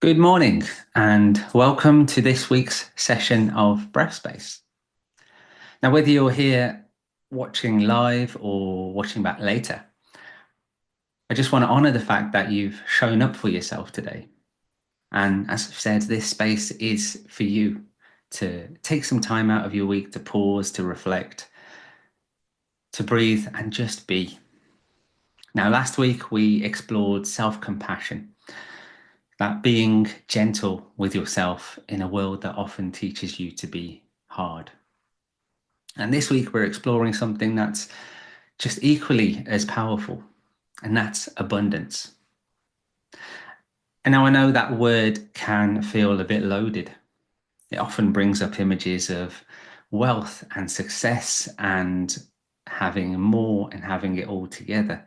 Good morning and welcome to this week's session of BreathSpace. Now, whether you're here watching live or watching back later, I just want to honor the fact that you've shown up for yourself today. And as I've said, this space is for you to take some time out of your week to pause, to reflect, to breathe and just be. Now, last week we explored self-compassion, that being gentle with yourself in a world that often teaches you to be hard. And this week we're exploring something that's just equally as powerful, and that's abundance. And now I know that word can feel a bit loaded. It often brings up images of wealth and success and having more and having it all together.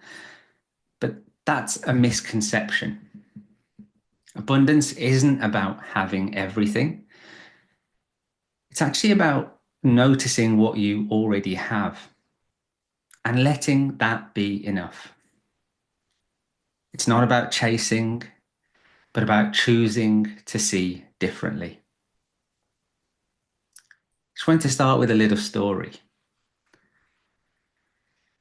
But that's a misconception. Abundance isn't about having everything. It's actually about noticing what you already have and letting that be enough. It's not about chasing, but about choosing to see differently. Just want to start with a little story.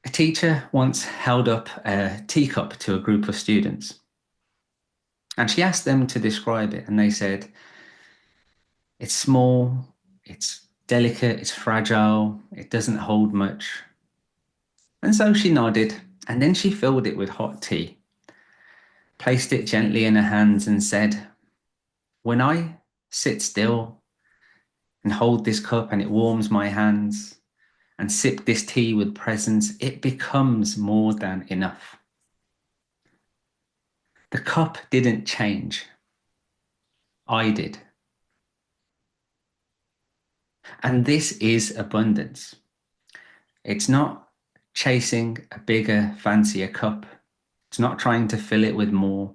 A teacher once held up a teacup to a group of students, and she asked them to describe it, and they said, "It's small, it's delicate, it's fragile, it doesn't hold much." And so she nodded, and then she filled it with hot tea, placed it gently in her hands and said, "When I sit still and hold this cup and it warms my hands and sip this tea with presence, it becomes more than enough." The cup didn't change. I did. And this is abundance. It's not chasing a bigger, fancier cup. It's not trying to fill it with more,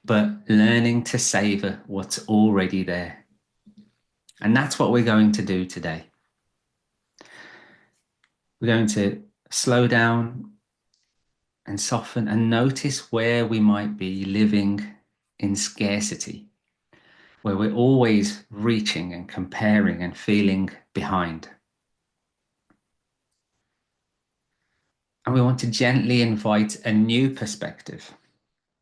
but learning to savor what's already there. And that's what we're going to do today. We're going to slow down and soften and notice where we might be living in scarcity, where we're always reaching and comparing and feeling behind. And we want to gently invite a new perspective,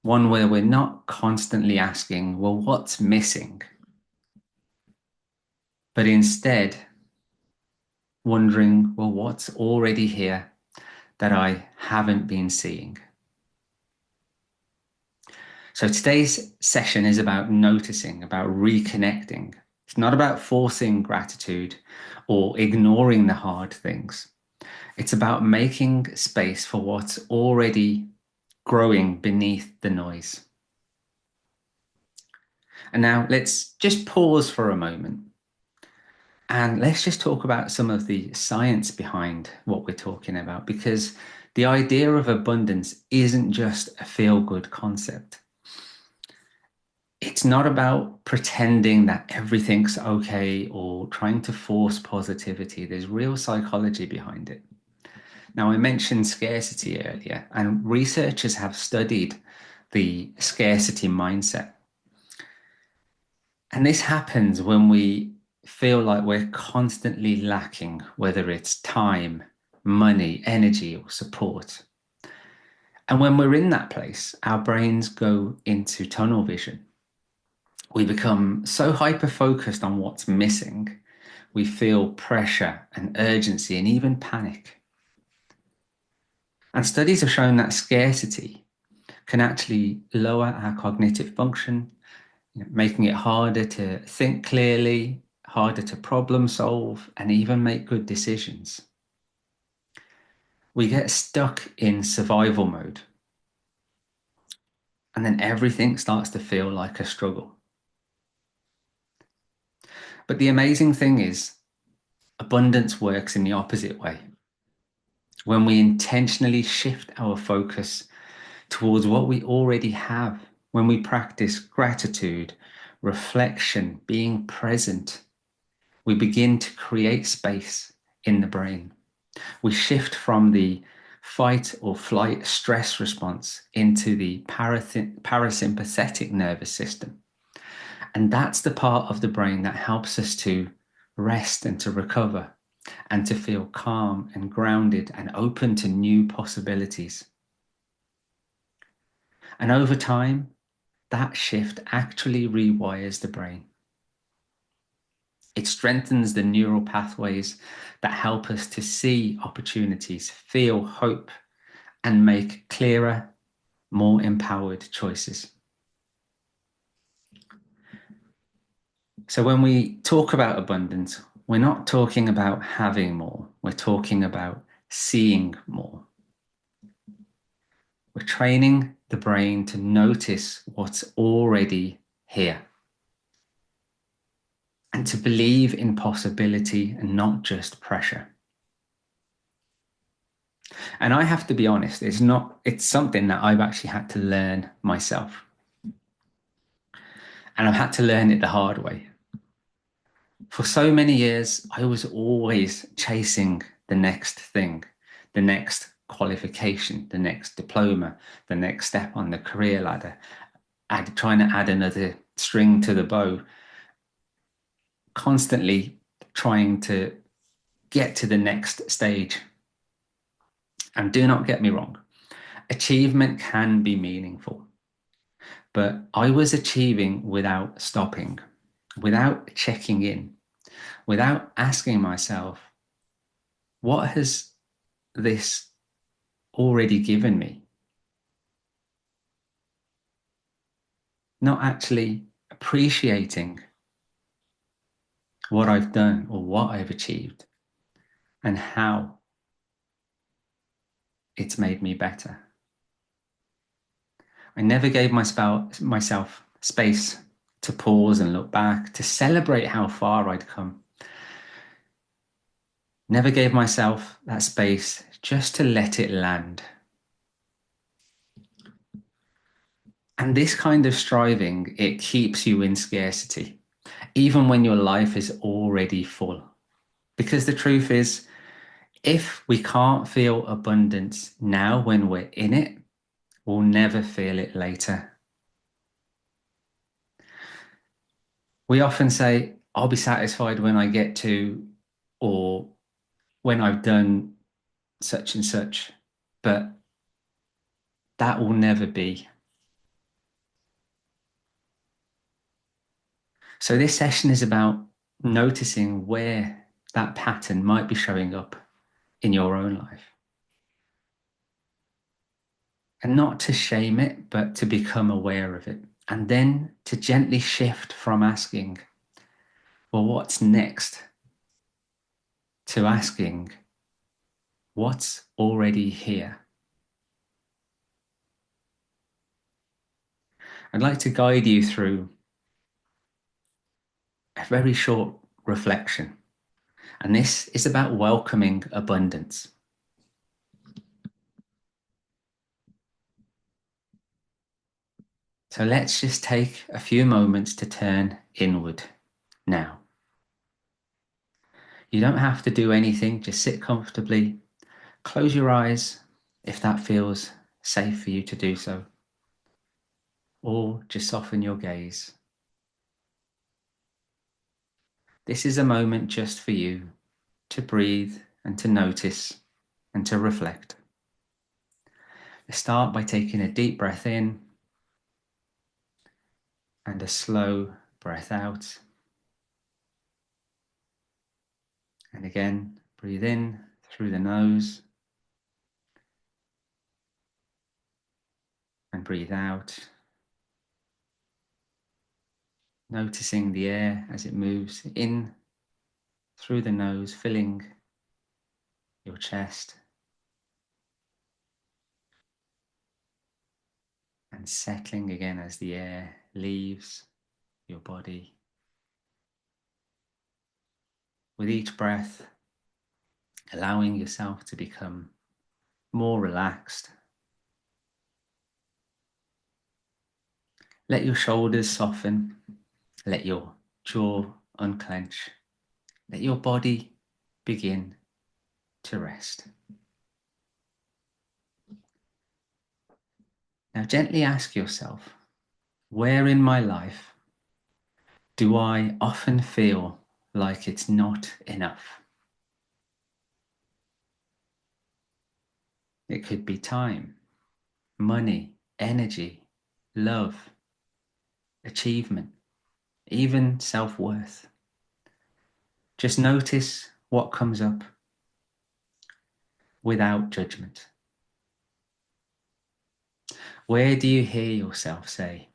one where we're not constantly asking, well, what's missing? But instead wondering, well, what's already here that I haven't been seeing? So today's session is about noticing, about reconnecting. It's not about forcing gratitude or ignoring the hard things. It's about making space for what's already growing beneath the noise. And now let's just pause for a moment and let's just talk about some of the science behind what we're talking about, because the idea of abundance isn't just a feel-good concept. It's not about pretending that everything's okay or trying to force positivity. There's real psychology behind it. Now, I mentioned scarcity earlier, and researchers have studied the scarcity mindset. And this happens when we feel like we're constantly lacking, whether it's time, money, energy, or support. And when we're in that place, our brains go into tunnel vision. We become so hyper-focused on what's missing, we feel pressure and urgency and even panic. And studies have shown that scarcity can actually lower our cognitive function, making it harder to think clearly, harder to problem solve, and even make good decisions. We get stuck in survival mode, and then everything starts to feel like a struggle. But the amazing thing is, abundance works in the opposite way. When we intentionally shift our focus towards what we already have, when we practice gratitude, reflection, being present, we begin to create space in the brain. We shift from the fight or flight stress response into the parasympathetic nervous system. And that's the part of the brain that helps us to rest and to recover and to feel calm and grounded and open to new possibilities. And over time, that shift actually rewires the brain. It strengthens the neural pathways that help us to see opportunities, feel hope, and make clearer, more empowered choices. So when we talk about abundance, we're not talking about having more, we're talking about seeing more. We're training the brain to notice what's already here and to believe in possibility and not just pressure. And I have to be honest, it's something that I've actually had to learn myself. And I've had to learn it the hard way. For so many years, I was always chasing the next thing, the next qualification, the next diploma, the next step on the career ladder, trying to add another string to the bow, constantly trying to get to the next stage. And do not get me wrong, achievement can be meaningful, but I was achieving without stopping, without checking in, without asking myself, what has this already given me? Not actually appreciating what I've done or what I've achieved and how it's made me better. I never gave myself space to pause and look back, to celebrate how far I'd come. Never gave myself that space just to let it land. And this kind of striving, it keeps you in scarcity, even when your life is already full. Because the truth is, if we can't feel abundance now when we're in it, we'll never feel it later. We often say, I'll be satisfied when I get to, or when I've done such and such, but that will never be. So this session is about noticing where that pattern might be showing up in your own life. And not to shame it, but to become aware of it. And then to gently shift from asking, well, what's next? To asking, what's already here? I'd like to guide you through a very short reflection. And this is about welcoming abundance. So let's just take a few moments to turn inward now. You don't have to do anything, just sit comfortably, close your eyes if that feels safe for you to do so, or just soften your gaze. This is a moment just for you to breathe and to notice and to reflect. Let's start by taking a deep breath in and a slow breath out. And again, breathe in through the nose and breathe out, noticing the air as it moves in through the nose, filling your chest and settling again as the air leaves your body. With each breath, allowing yourself to become more relaxed. Let your shoulders soften, let your jaw unclench, let your body begin to rest. Now gently ask yourself, where in my life Do I often feel like it's not enough? It could be time, money, energy, love, achievement, even self-worth. Just notice what comes up without judgment. Where do you hear yourself say,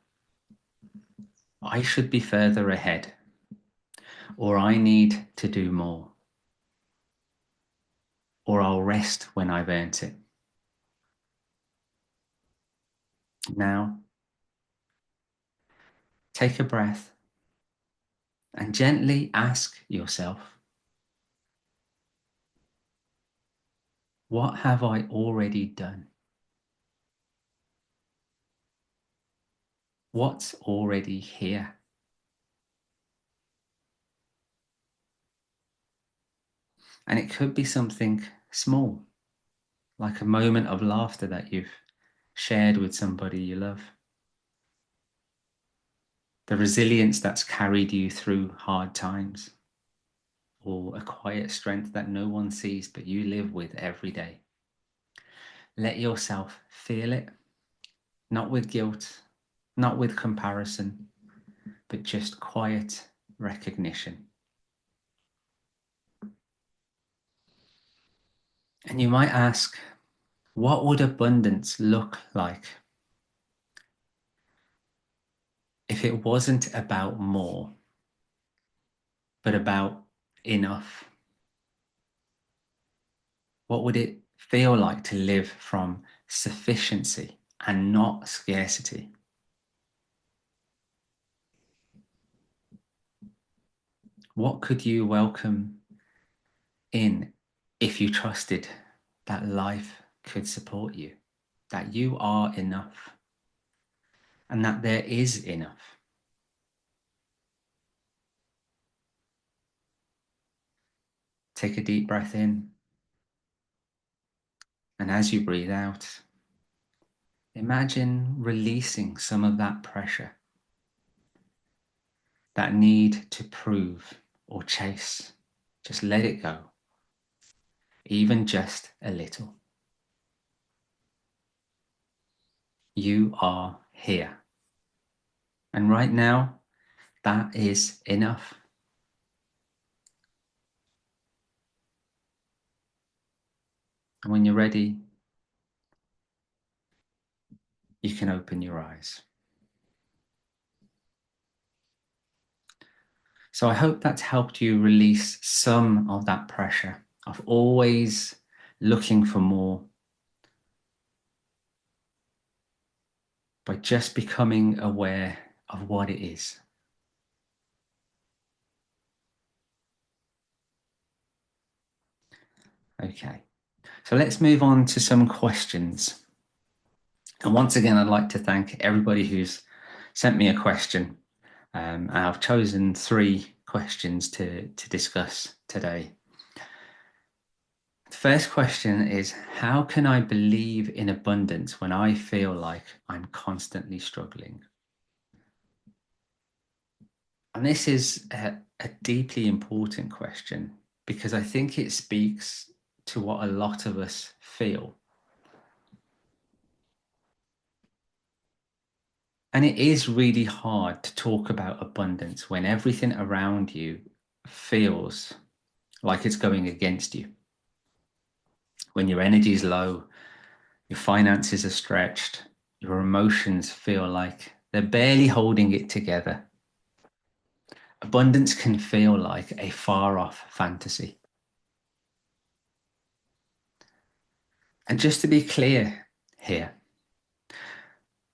I should be further ahead, or I need to do more, or I'll rest when I've earned it? Now, take a breath and gently ask yourself, what have I already done? What's already here? And it could be something small, like a moment of laughter that you've shared with somebody you love. The resilience that's carried you through hard times, or a quiet strength that no one sees but you live with every day. Let yourself feel it, not with guilt, not with comparison, but just quiet recognition. And you might ask, what would abundance look like if it wasn't about more, but about enough? What would it feel like to live from sufficiency and not scarcity? What could you welcome in if you trusted that life could support you, that you are enough, and that there is enough? Take a deep breath in, and as you breathe out, imagine releasing some of that pressure, that need to prove or chase. Just let it go, even just a little. You are here. And right now, that is enough. And when you're ready, you can open your eyes. So I hope that's helped you release some of that pressure of always looking for more by just becoming aware of what it is. Okay, so let's move on to some questions. And once again, I'd like to thank everybody who's sent me a question. I've chosen 3 questions to discuss today. The first question is, how can I believe in abundance when I feel like I'm constantly struggling? And this is a deeply important question because I think it speaks to what a lot of us feel. And it is really hard to talk about abundance when everything around you feels like it's going against you. When your energy is low, your finances are stretched, your emotions feel like they're barely holding it together. Abundance can feel like a far-off fantasy. And just to be clear here,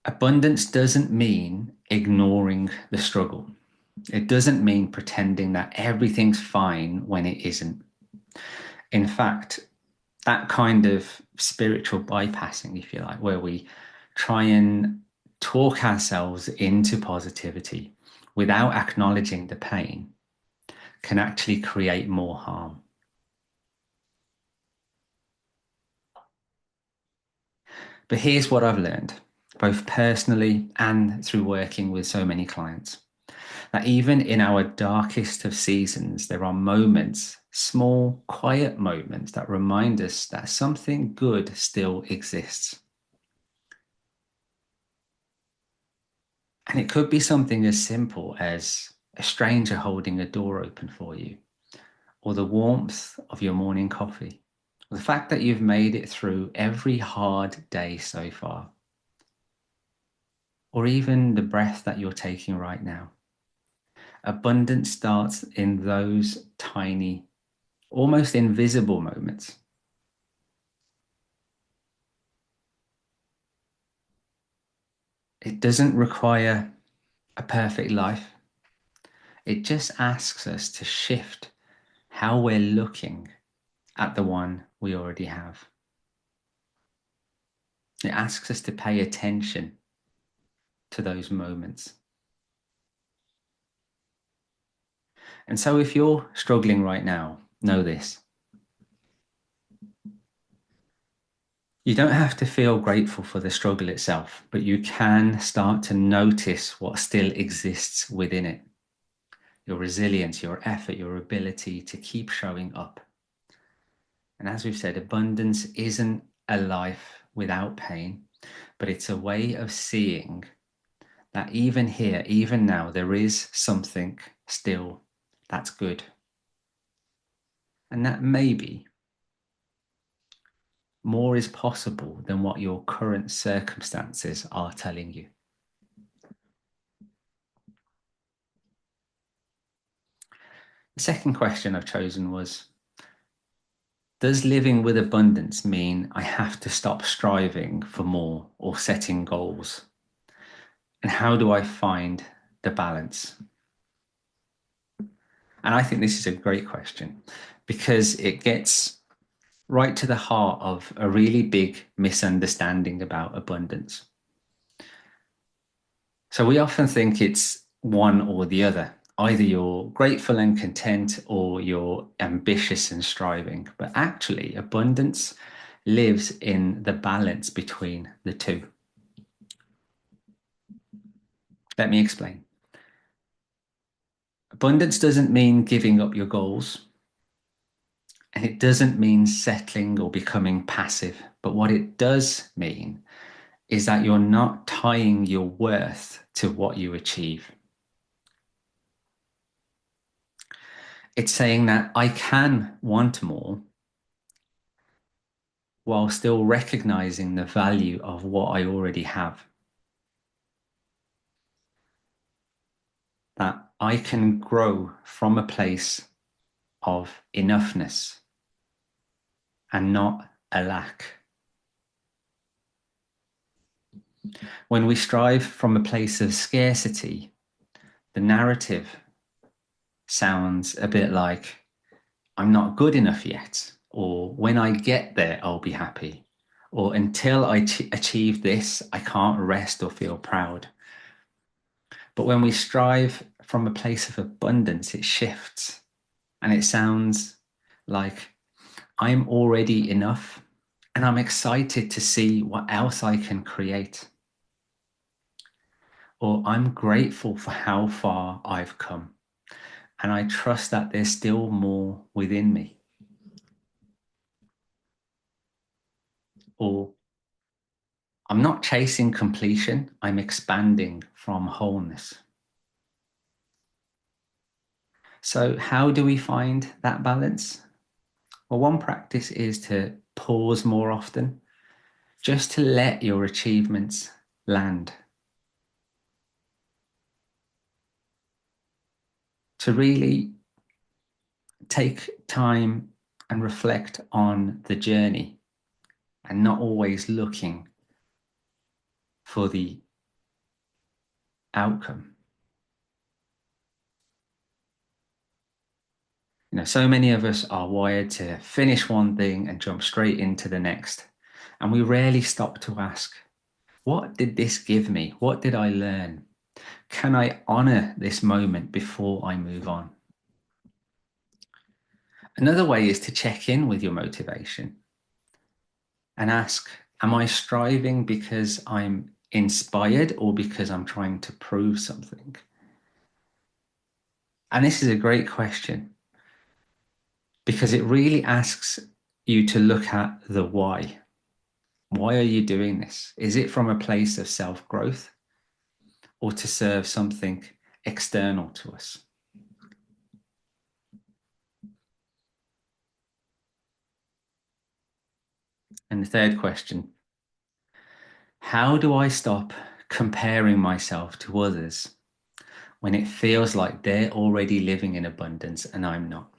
abundance doesn't mean ignoring the struggle. It doesn't mean pretending that everything's fine when it isn't. In fact, that kind of spiritual bypassing, if you like, where we try and talk ourselves into positivity without acknowledging the pain, can actually create more harm. But here's what I've learned, both personally and through working with so many clients. That even in our darkest of seasons, there are moments, small, quiet moments that remind us that something good still exists. And it could be something as simple as a stranger holding a door open for you, or the warmth of your morning coffee, or the fact that you've made it through every hard day so far, or even the breath that you're taking right now. Abundance starts in those tiny, almost invisible moments. It doesn't require a perfect life. It just asks us to shift how we're looking at the one we already have. It asks us to pay attention to those moments. And so if you're struggling right now, know this. You don't have to feel grateful for the struggle itself, but you can start to notice what still exists within it. Your resilience, your effort, your ability to keep showing up. And as we've said, abundance isn't a life without pain, but it's a way of seeing that even here, even now, there is something still that's good. And that maybe more is possible than what your current circumstances are telling you. The second question I've chosen was, does living with abundance mean I have to stop striving for more or setting goals? And how do I find the balance? And I think this is a great question because it gets right to the heart of a really big misunderstanding about abundance. So we often think it's one or the other. Either you're grateful and content or you're ambitious and striving. But actually, abundance lives in the balance between the two. Let me explain. Abundance doesn't mean giving up your goals. And it doesn't mean settling or becoming passive. But what it does mean is that you're not tying your worth to what you achieve. It's saying that I can want more while still recognizing the value of what I already have. That I can grow from a place of enoughness and not a lack. When we strive from a place of scarcity, the narrative sounds a bit like, I'm not good enough yet, or when I get there, I'll be happy, or until I achieve this, I can't rest or feel proud. But when we strive from a place of abundance, it shifts and it sounds like I'm already enough and I'm excited to see what else I can create. Or I'm grateful for how far I've come and I trust that there's still more within me. Or I'm not chasing completion, I'm expanding from wholeness. So how do we find that balance? Well, one practice is to pause more often, just to let your achievements land. To really take time and reflect on the journey and not always looking for the outcome. You know, so many of us are wired to finish one thing and jump straight into the next. And we rarely stop to ask, what did this give me? What did I learn? Can I honor this moment before I move on? Another way is to check in with your motivation and ask, am I striving because I'm inspired or because I'm trying to prove something? And this is a great question because it really asks you to look at the why. Why are you doing this? Is it from a place of self-growth or to serve something external to us? And the third question, how do I stop comparing myself to others when it feels like they're already living in abundance and I'm not?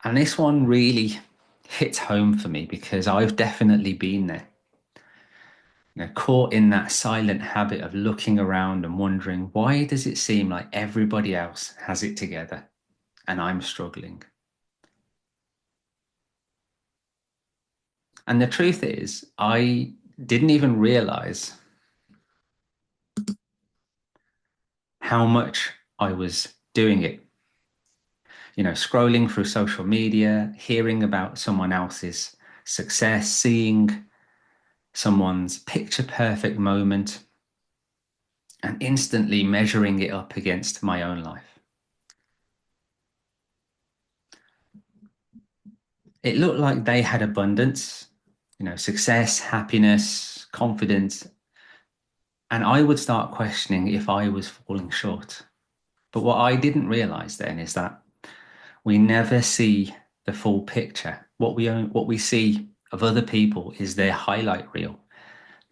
And this one really hits home for me because I've definitely been there. Caught in that silent habit of looking around and wondering, why does it seem like everybody else has it together and I'm struggling? And the truth is, I didn't even realize how much I was doing it. Scrolling through social media, hearing about someone else's success, seeing someone's picture perfect moment, and instantly measuring it up against my own life. It looked like they had abundance, success, happiness, confidence. And I would start questioning if I was falling short. But what I didn't realize then is that we never see the full picture. What we see of other people is their highlight reel.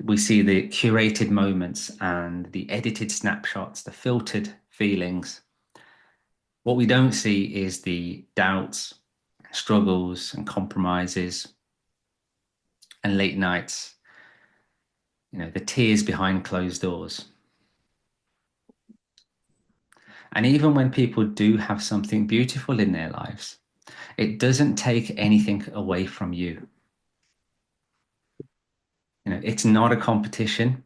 We see the curated moments and the edited snapshots, the filtered feelings. What we don't see is the doubts, struggles, and compromises, and late nights, the tears behind closed doors. And even when people do have something beautiful in their lives, it doesn't take anything away from you. It's not a competition.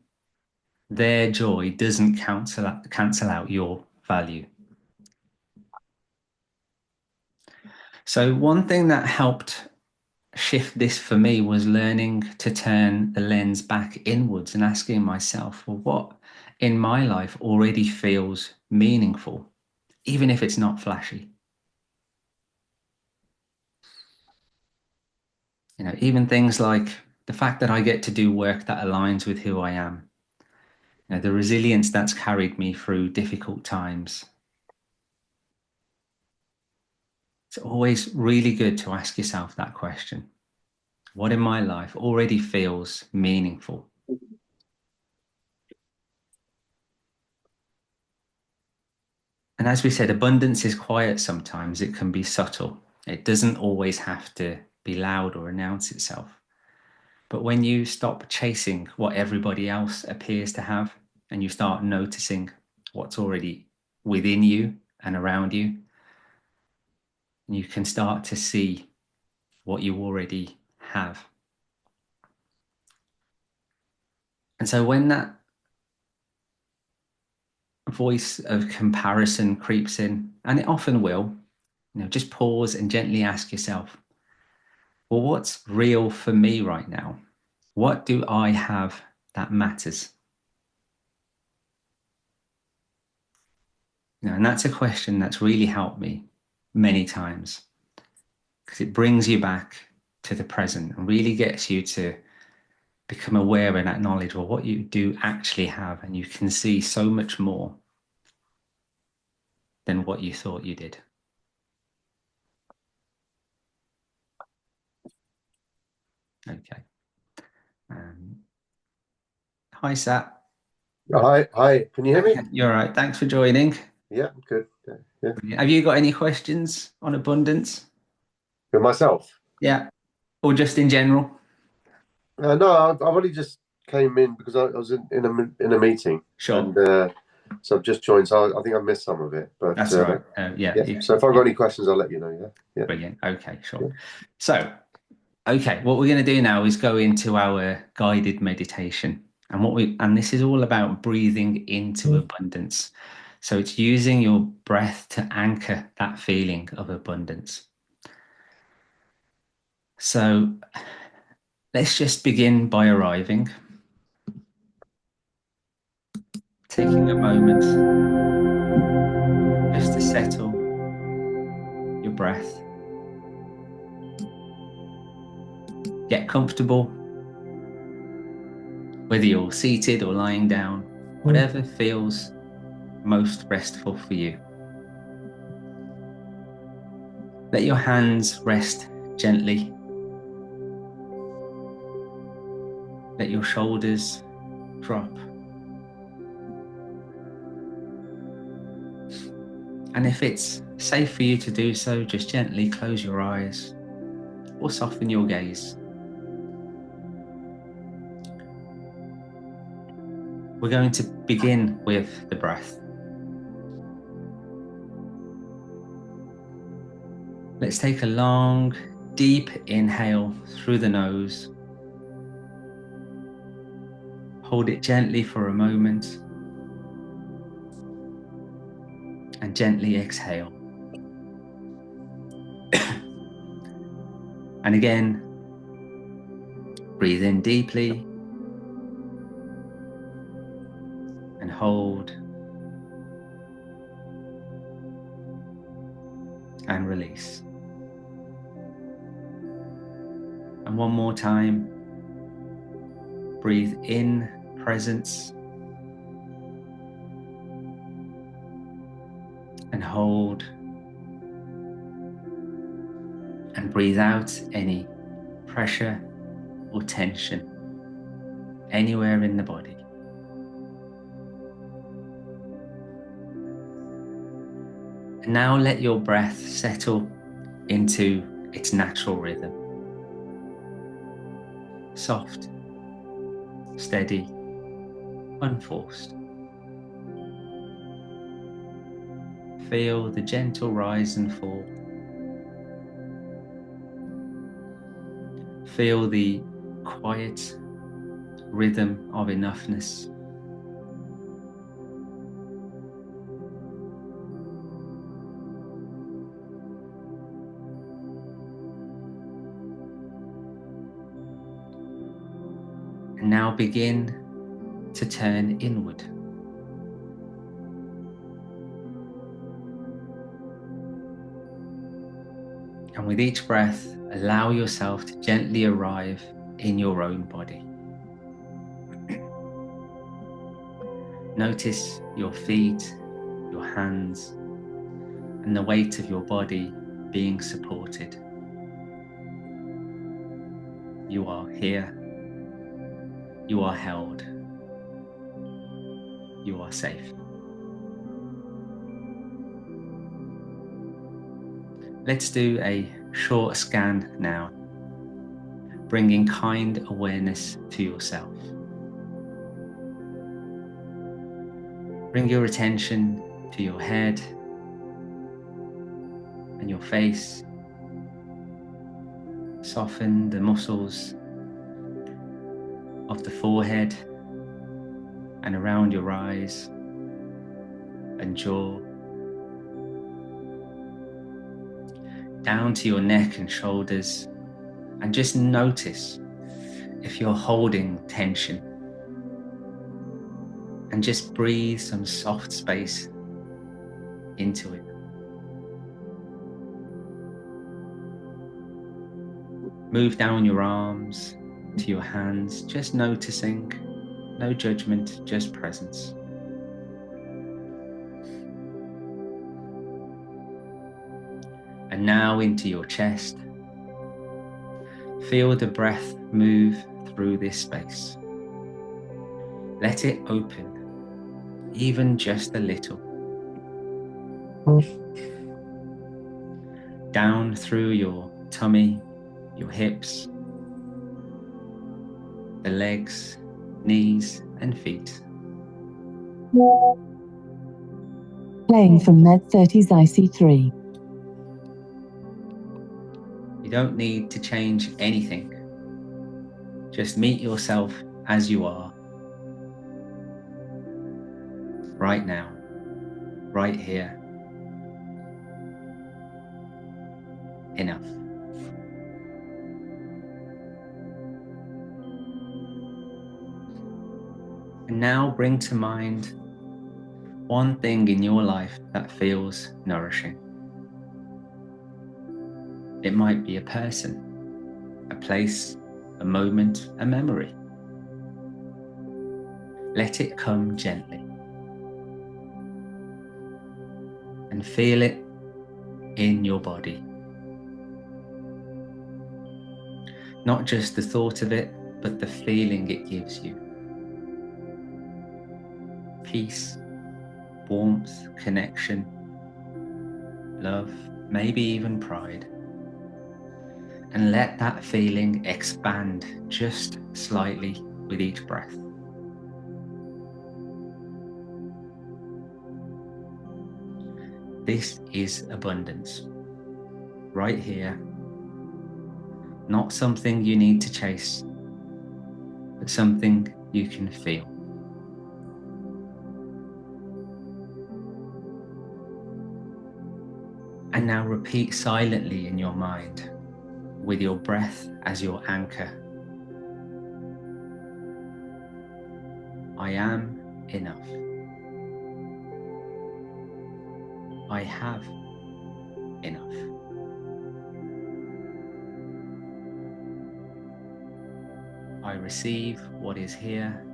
Their joy doesn't cancel out your value. So one thing that helped shift this for me was learning to turn the lens back inwards and asking myself, well, what in my life already feels meaningful, even if it's not flashy? Even things like the fact that I get to do work that aligns with who I am, the resilience that's carried me through difficult times. It's always really good to ask yourself that question. What in my life already feels meaningful? And as we said, abundance is quiet sometimes. It can be subtle. It doesn't always have to be loud or announce itself. But when you stop chasing what everybody else appears to have and you start noticing what's already within you and around you, you can start to see what you already have. And so when that voice of comparison creeps in, and it often will, just pause and gently ask yourself, well, what's real for me right now? What do I have that matters? And that's a question that's really helped me many times because it brings you back to the present and really gets you to become aware and acknowledge, well, what you do actually have, and you can see so much more than what you thought you did. Okay. Um, Hi, Sat. Hi. Can you hear me? Okay, you're all right. Thanks for joining. Yeah, good. Yeah, Have you got any questions on abundance? for myself. Yeah, or just in general? No, I've only just came in because I was in a meeting, Sure, and so I've just joined. So I think I missed some of it, but that's all right. Yeah, yeah. So if I've got any questions, I'll let you know. Yeah, brilliant. Okay, sure. yeah, So, okay, what we're going to do now is go into our guided meditation, and this is all about breathing into abundance. So it's using your breath to anchor that feeling of abundance. So let's just begin by arriving, taking a moment settle your breath. Get comfortable, whether you're seated or lying down, whatever feels most restful for you. Let your hands rest gently. Let your shoulders drop. And if it's safe for you to do so, just gently close your eyes or soften your gaze. We're going to begin with the breath. Let's take a long, deep inhale through the nose. Hold it gently for a moment and gently exhale. And again, breathe in deeply and hold and release. And one more time, breathe in presence and hold, and breathe out any pressure or tension anywhere in the body. And now let your breath settle into its natural rhythm. Soft, steady, unforced. Feel the gentle rise and fall. Feel the quiet rhythm of enoughness. And now begin to turn inward. And with each breath, allow yourself to gently arrive in your own body. Notice your feet, your hands, and the weight of your body being supported. You are here. You are held. You are safe. Let's do a short scan now, bringing kind awareness to yourself. Bring your attention to your head and your face. Soften the muscles of the forehead and around your eyes and jaw. Down to your neck and shoulders, and just notice if you're holding tension. And just breathe some soft space into it. Move down your arms to your hands, just noticing, no judgment, just presence. And now into your chest. Feel the breath move through this space. Let it open, even just a little. Down through your tummy, your hips, the legs, knees and feet. Playing from Med30's IC3. You don't need to change anything. Just meet yourself as you are. Right now, right here. Enough. And now bring to mind one thing in your life that feels nourishing. It might be a person, a place, a moment, a memory. Let it come gently and feel it in your body. Not just the thought of it, but the feeling it gives you. Peace, warmth, connection, love, maybe even pride. And let that feeling expand just slightly with each breath. This is abundance, right here. Not something you need to chase, but something you can feel. And now repeat silently in your mind, with your breath as your anchor. I am enough. I have enough. I receive what is here.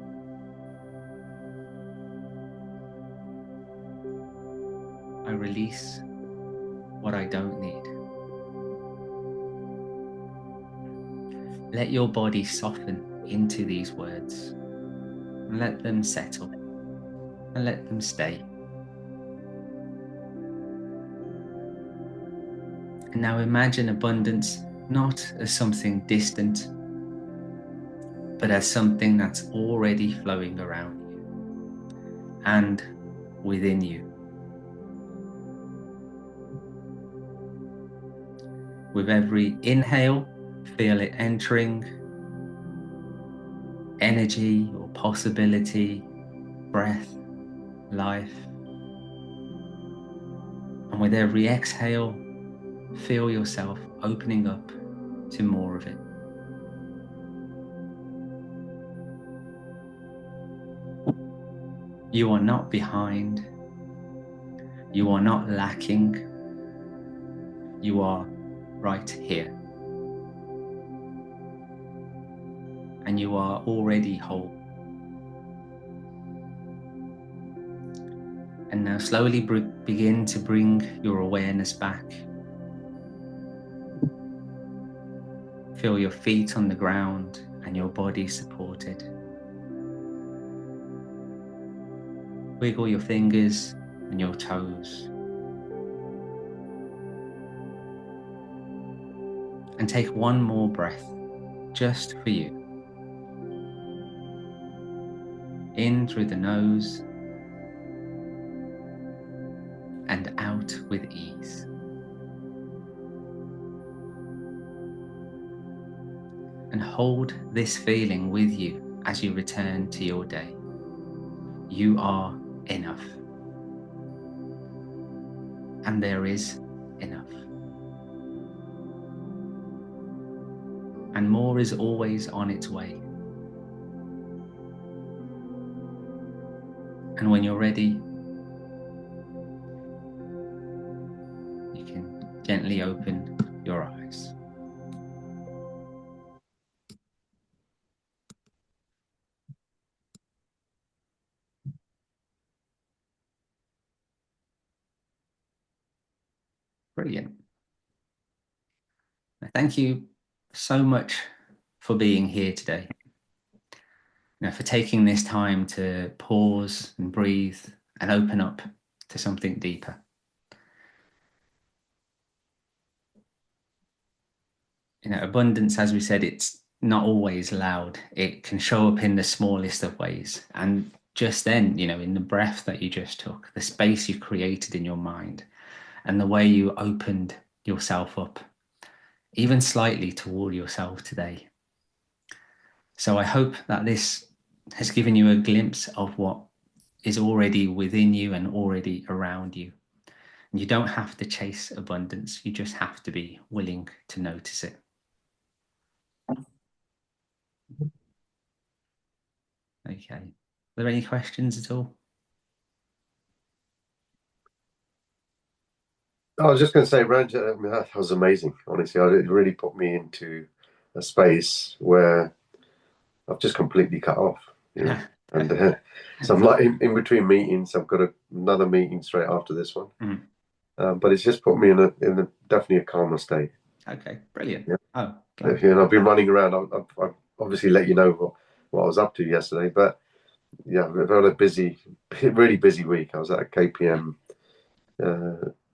I release what I don't need. Let your body soften into these words and let them settle and let them stay. And now imagine abundance not as something distant, but as something that's already flowing around you and within you. With every inhale, feel it entering, energy or possibility, breath, life. And with every exhale, feel yourself opening up to more of it. You are not behind. You are not lacking. You are right here. And you are already whole. And now slowly begin to bring your awareness back. Feel your feet on the ground and your body supported. Wiggle your fingers and your toes. And take one more breath, just for you. In through the nose and out with ease. And hold this feeling with you as you return to your day. You are enough. And there is enough. And more is always on its way. And when you're ready, you can gently open your eyes. Brilliant. Thank you so much for being here today. For taking this time to pause and breathe and open up to something deeper. Abundance, as we said, it's not always loud. It can show up in the smallest of ways. And just then, in the breath that you just took, the space you created in your mind, and the way you opened yourself up, even slightly toward yourself today. So I hope that this has given you a glimpse of what is already within you and already around you. And you don't have to chase abundance. You just have to be willing to notice it. Okay. Are there any questions at all? I was just going to say, Ranj, I mean, that was amazing. Honestly, it really put me into a space where I've just completely cut off, And so I'm like in between meetings. I've got another meeting straight after this one, Mm. but it's just put me in a definitely a calmer state. Okay, brilliant. Yeah, Oh, glad. I've been running around. I've obviously let you know what I was up to yesterday, but yeah, I've had a really busy week. I was at a KPM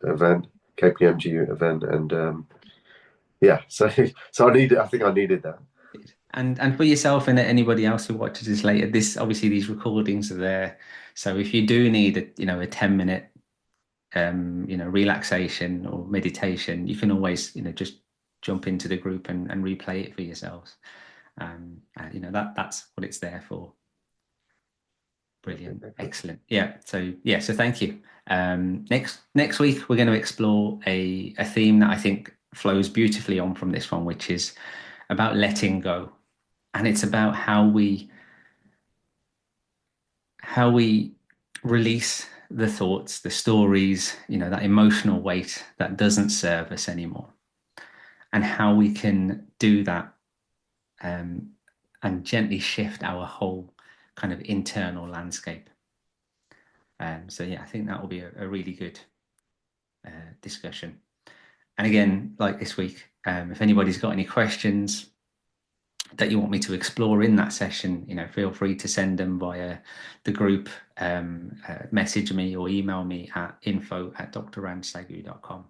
event, KPMG event, and yeah, so I think I needed that. And for yourself and anybody else who watches this later, this obviously these recordings are there. So if you do need a 10-minute relaxation or meditation, you can always just jump into the group and replay it for yourselves. That's what it's there for. Brilliant. Excellent. Yeah. So thank you. Next week we're going to explore a theme that I think flows beautifully on from this one, which is about letting go. And it's about how we release the thoughts, the stories, that emotional weight that doesn't serve us anymore, and how we can do that, and gently shift our whole kind of internal landscape. So yeah, I think that will be a really good discussion. And again, like this week, if anybody's got any questions that you want me to explore in that session, feel free to send them via the group, message me or email me at info@drranjsagoo.com.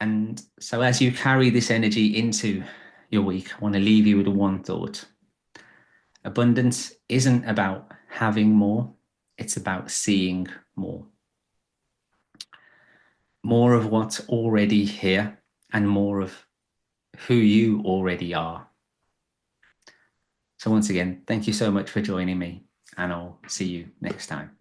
And so as you carry this energy into your week, I want to leave you with one thought. Abundance isn't about having more, it's about seeing more. More of what's already here and more of who you already are. So once again, thank you so much for joining me, and I'll see you next time.